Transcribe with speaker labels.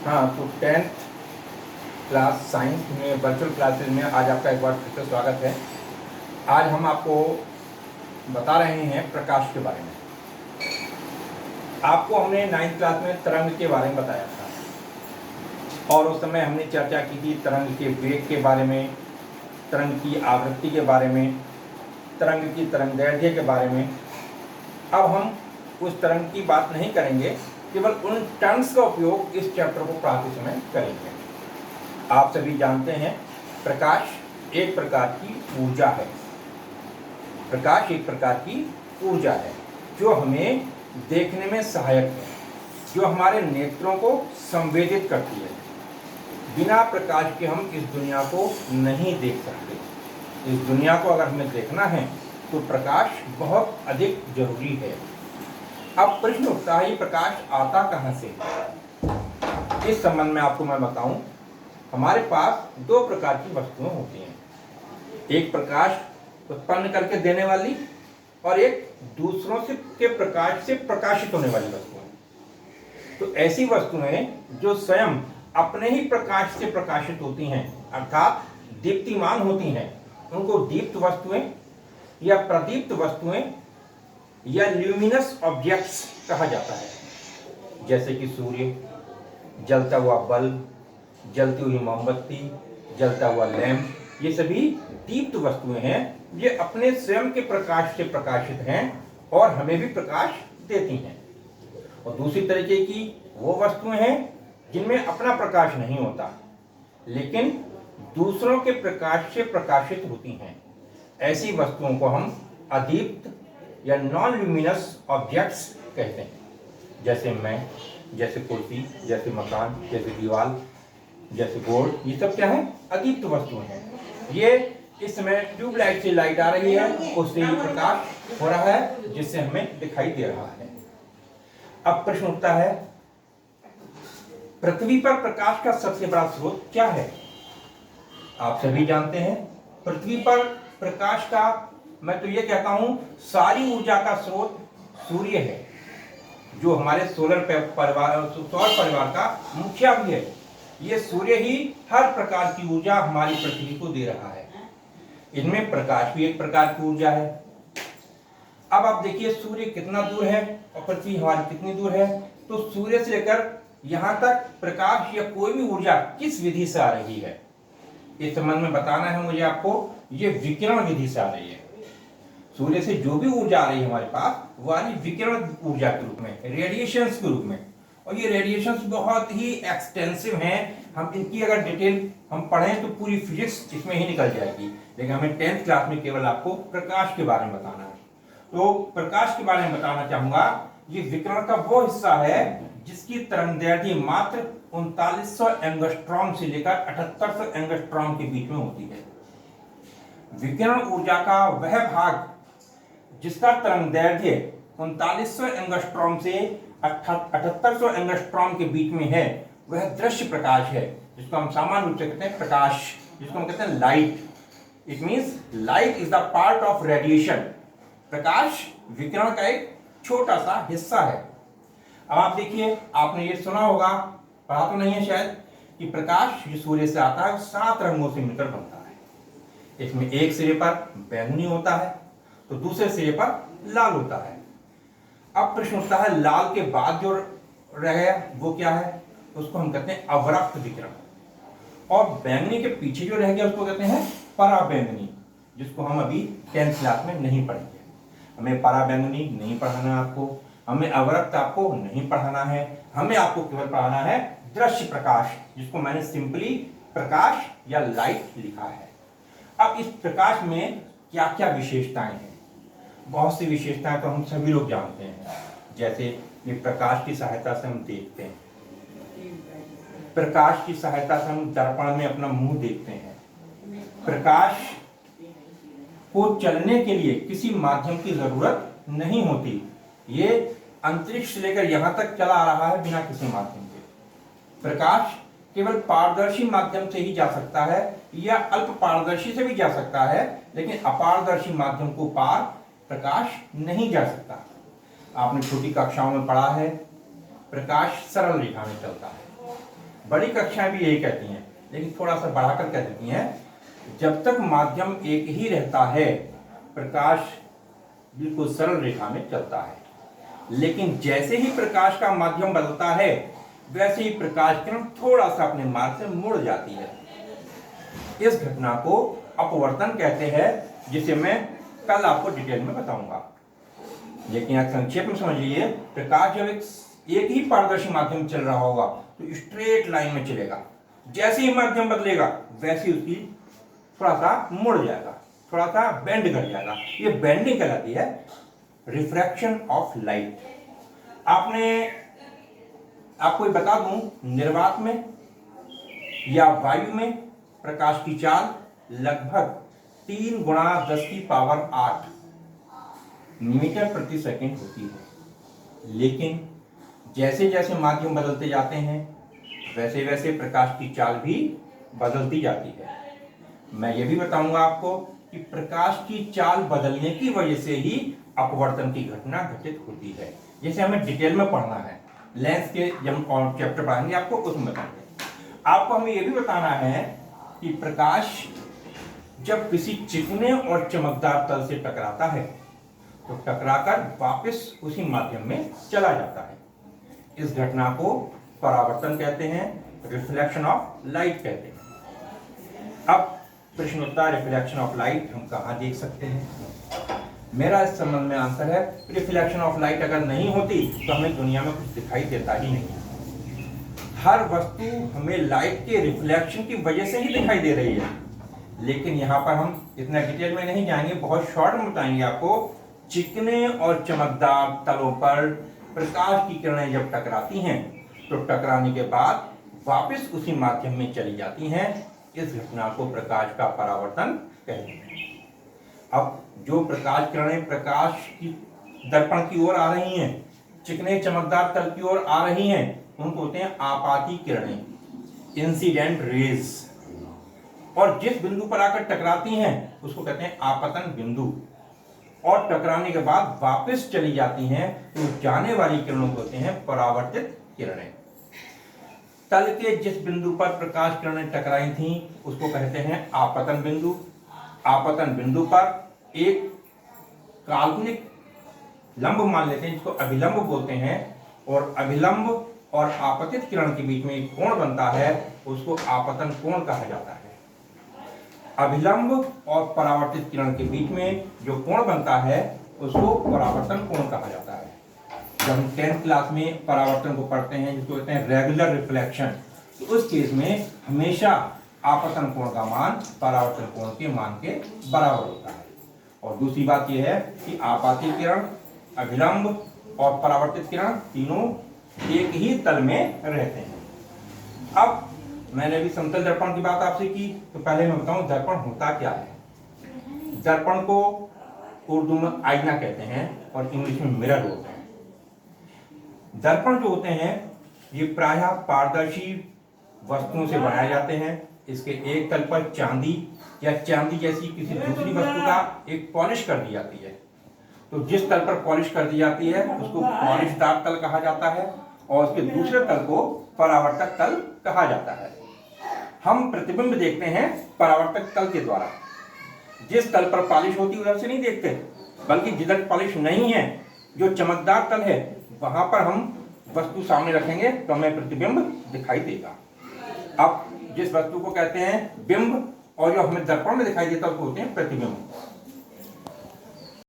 Speaker 1: हाँ, तो 10th class science में वर्चुअल क्लासेस में आज आपका एक बार फिर से स्वागत है। आज हम आपको बता रहे हैं प्रकाश के बारे में। आपको हमने 9th क्लास में तरंग के बारे में बताया था और उस समय हमने चर्चा की थी तरंग के वेग के बारे में, तरंग की आवृत्ति के बारे में, तरंग की तरंगदैर्घ्य के बारे में। अब हम उस तरंग की बात नहीं करेंगे, केवल उन टर्म्स का उपयोग इस चैप्टर को पढ़ाते समय करेंगे। आप सभी जानते हैं प्रकाश एक प्रकार की ऊर्जा है। प्रकाश एक प्रकार की ऊर्जा है जो हमें देखने में सहायक है, जो हमारे नेत्रों को संवेदित करती है। बिना प्रकाश के हम इस दुनिया को नहीं देख सकते। इस दुनिया को अगर हमें देखना है तो प्रकाश बहुत अधिक जरूरी है। अब प्रश्न उठता है, ये प्रकाश आता कहाँ से? इस संबंध में आपको मैं बताऊं, हमारे पास दो प्रकार की वस्तुएं होती हैं। एक प्रकाश उत्पन्न करके देने वाली और एक दूसरों से के प्रकाश से प्रकाशित होने वाली वस्तुएं। तो ऐसी वस्तुएं जो स्वयं अपने ही प्रकाश से प्रकाशित होती हैं, अर्थात दीप्तिमान होती हैं, उनको दीप्त वस्तुएं या प्रदीप्त वस्तुएं या ल्यूमिनस ऑब्जेक्ट्स कहा जाता है। जैसे कि सूर्य, जलता हुआ बल्ब, जलती हुई मोमबत्ती, जलता हुआ लैंप, ये सभी दीप्त वस्तुएं हैं। ये अपने स्वयं के प्रकाश से प्रकाशित हैं और हमें भी प्रकाश देती हैं। और दूसरी तरीके की वो वस्तुएं हैं जिनमें अपना प्रकाश नहीं होता, लेकिन दूसरों के प्रकाश से प्रकाशित होती हैं। ऐसी वस्तुओं को हम अदीप्त या नॉन ल्यूमिनस ऑब्जेक्ट्स कहते हैं। जैसे मैं, जैसे कुर्सी, जैसे मकान, जैसे दीवार, जैसे बोर्ड, ये सब क्या है? अदीप्त वस्तुएं हैं। ये इस समय ट्यूबलाइट से लाइट आ रही है, उससे ये प्रकाश हो रहा है जिससे हमें दिखाई दे रहा है। अब प्रश्न उठता है, पृथ्वी पर प्रकाश का सबसे बड़ा स्रोत क्या है? आप सभी जानते हैं पृथ्वी पर प्रकाश का, मैं तो ये कहता हूं, सारी ऊर्जा का स्रोत सूर्य है, जो हमारे सौर परिवार का मुखिया भी है। ये सूर्य ही हर प्रकार की ऊर्जा हमारी पृथ्वी को दे रहा है। इनमें प्रकाश भी एक प्रकार की ऊर्जा है। अब आप देखिए सूर्य कितना दूर है और पृथ्वी हमारी कितनी दूर है। तो सूर्य से लेकर यहां तक प्रकाश या कोई भी ऊर्जा किस विधि से आ रही है, इस संबंध में बताना है मुझे आपको। ये विकिरण विधि से आ रही है। सूर्य से जो भी ऊर्जा आ रही है हमारे पास, वो आ रही विकिरण ऊर्जा के रूप में, रेडिएशंस के रूप में। और ये रेडिएशंस बहुत ही एक्सटेंसिव हैं। हम इनकी अगर डिटेल हम पढ़ें तो पूरी फिजिक्स इसमें ही निकल जाएगी, लेकिन हमें 10th क्लास में केवल आपको प्रकाश के बारे में बताना है। तो प्रकाश के बारे में बताना चाहूंगा, ये विकिरण का वो हिस्सा है जिसकी तरंगदैर्घ्य मात्र 3900 एंगस्ट्रॉम से लेकर 7800 एंगस्ट्रॉम के बीच में होती है। विकिरण ऊर्जा का वह भाग जिसका तरंगदैर्घ्य 3900 एंगस्ट्रॉम से 7800 एंगस्ट्रॉम के बीच में है, वह दृश्य प्रकाश है, जिसको हम सामान्य रूप से कहते हैं प्रकाश, जिसको हम कहते हैं light. It means light is the part of radiation. प्रकाश विकिरण का एक छोटा सा हिस्सा है। अब आप देखिए, आपने ये सुना होगा, पढ़ा तो नहीं है शायद, कि प्रकाश जो सूर्य से आता है 7 रंगों से मिलकर बनता है। इसमें एक सिरे पर बैंगनी होता है तो दूसरे सिरे पर लाल होता है। अब प्रश्न उठता है, लाल के बाद जो रह गया वो क्या है? उसको हम कहते हैं अवरक्त विकिरण। और बैंगनी के पीछे जो रह गया उसको कहते हैं पराबैंगनी, जिसको हम अभी 10th क्लास में नहीं पढ़ेंगे। हमें पराबैंगनी नहीं पढ़ाना है आपको, हमें अवरक्त आपको नहीं पढ़ाना है। हमें आपको केवल पढ़ाना है दृश्य प्रकाश, जिसको मैंने सिंपली प्रकाश या लाइट लिखा है। अब इस प्रकाश में क्या क्या विशेषताएं हैं? बहुत सी विशेषताएं तो हम सभी लोग जानते हैं। जैसे ये प्रकाश की सहायता से हम देखते हैं, प्रकाश की सहायता से हम दर्पण में अपना मुंह देखते हैं। प्रकाश को चलने के लिए किसी माध्यम की जरूरत नहीं होती, ये अंतरिक्ष से लेकर यहां तक चला आ रहा है बिना किसी माध्यम के। प्रकाश केवल पारदर्शी माध्यम से ही जा सकता है या अल्प पारदर्शी से भी जा सकता है, लेकिन अपारदर्शी माध्यम को पार प्रकाश नहीं जा सकता। आपने छोटी कक्षाओं में पढ़ा है, प्रकाश सरल रेखा में चलता है, बड़ी कक्षाएं भी यही कहती हैं, लेकिन थोड़ा सा बढ़ाकर कह देती हैं, जब तक माध्यम एक ही रहता है प्रकाश बिल्कुल सरल रेखा में चलता है, लेकिन जैसे ही प्रकाश का माध्यम बदलता है वैसे ही प्रकाश किरण थोड़ा सा अपने मार्ग से मुड़ जाती है। इस घटना को अपवर्तन कहते हैं, जिसे मैं कल आपको डिटेल में बताऊंगा, लेकिन आप संक्षेप में समझ लीजिए। प्रकाश जब एक ही पारदर्शी माध्यम चल रहा होगा तो स्ट्रेट लाइन में चलेगा, जैसे ही माध्यम बदलेगा वैसे ही उसकी थोड़ा सा मुड़ जाएगा, थोड़ा सा बेंड कर जाएगा। ये बेंडिंग कहलाती है रिफ्रैक्शन ऑफ लाइट। आपको बता दूं, निर्वात में या वायु में प्रकाश की चाल लगभग 3 गुणा 10⁸ मीटर प्रति सेकंड होती है, लेकिन जैसे जैसे माध्यम बदलते जाते हैं वैसे वैसे प्रकाश की चाल भी बदलती जाती है। मैं ये भी बताऊंगा आपको कि प्रकाश की चाल बदलने की वजह से ही अपवर्तन की घटना घटित होती है। जैसे हमें डिटेल में पढ़ना है, लेंस के जब हम चैप्टर पढ़ेंगे आपको उसमें बताएंगे। आपको हमें यह भी बताना है कि प्रकाश जब किसी चिकने और चमकदार तल से टकराता है तो टकराकर वापस उसी माध्यम में चला जाता है। इस घटना को परावर्तन कहते हैं, रिफ्लेक्शन ऑफ लाइट कहते हैं। अब प्रश्न उत्तर रिफ्लेक्शन ऑफ लाइट हम कहाँ देख सकते हैं? मेरा इस संबंध में आंसर है, रिफ्लेक्शन ऑफ लाइट अगर नहीं होती तो हमें दुनिया में कुछ दिखाई देता ही नहीं। हर वस्तु हमें लाइट के रिफ्लेक्शन की वजह से ही दिखाई दे रही है, लेकिन यहाँ पर हम इतना डिटेल में नहीं जाएंगे, बहुत शॉर्ट में बताएंगे आपको। चिकने और चमकदार तलों पर प्रकाश की किरणें जब टकराती हैं तो टकराने के बाद वापस उसी माध्यम में चली जाती हैं। इस घटना को प्रकाश का परावर्तन कहते हैं। अब जो प्रकाश किरणें प्रकाश की दर्पण की ओर आ रही हैं, चिकने चमकदार तल की ओर आ रही हैं, उनको होते हैं आपाती किरणें, इंसिडेंट रेज। और जिस बिंदु पर आकर टकराती हैं उसको कहते हैं आपतन बिंदु, और टकराने के बाद वापस चली जाती हैं तो जाने वाली किरणों को होते हैं परावर्तित किरणें। तल के जिस बिंदु पर प्रकाश किरणें टकराई थीं उसको कहते हैं आपतन बिंदु। आपतन बिंदु पर एक काल्पनिक लंब मान लेते हैं जिसको अभिलंब बोलते हैं, और अभिलंब और आपतित किरण के बीच में एक कोण बनता है, उसको आपतन कोण कहा जाता है। अभिलंब और परावर्तित किरण के बीच में जो कोण बनता है उसको परावर्तन कोण कहा जाता है। जब हम 10th क्लास में परावर्तन को पढ़ते हैं जिसको कहते हैं रेगुलर रिफ्लेक्शन, तो उस केस में हमेशा आपतन कोण का मान परावर्तन कोण के मान के बराबर होता है। और दूसरी बात यह है कि आपाती किरण, अभिलंब और परावर्तित किरण तीनों एक ही तल में रहते हैं। अब मैंने अभी समतल दर्पण की बात आपसे की, तो पहले मैं बताऊं दर्पण होता क्या है। दर्पण को उर्दू में आईना कहते हैं और इंग्लिश में मिरर होते हैं। दर्पण जो होते हैं ये प्रायः पारदर्शी वस्तुओं से बनाए जाते हैं। इसके एक तल पर चांदी या चांदी जैसी किसी दूसरी वस्तु का एक पॉलिश कर दी जाती है। तो जिस तल पर पॉलिश कर दी जाती है उसको पॉलिशदार तल कहा जाता है, और उसके दूसरे तल को परावर्तक तल कहा जाता है। हम प्रतिबिंब देखते हैं परावर्तक तल के द्वारा। जिस तल पर पॉलिश होती है उधर से नहीं देखते, बल्कि जिधर पॉलिश नहीं है, जो चमकदार तल है, वहां पर हम वस्तु सामने रखेंगे तो हमें प्रतिबिंब दिखाई देगा। अब जिस वस्तु को कहते हैं बिंब और जो हमें दर्पण में दिखाई देता है उसको होते हैं प्रतिबिंब।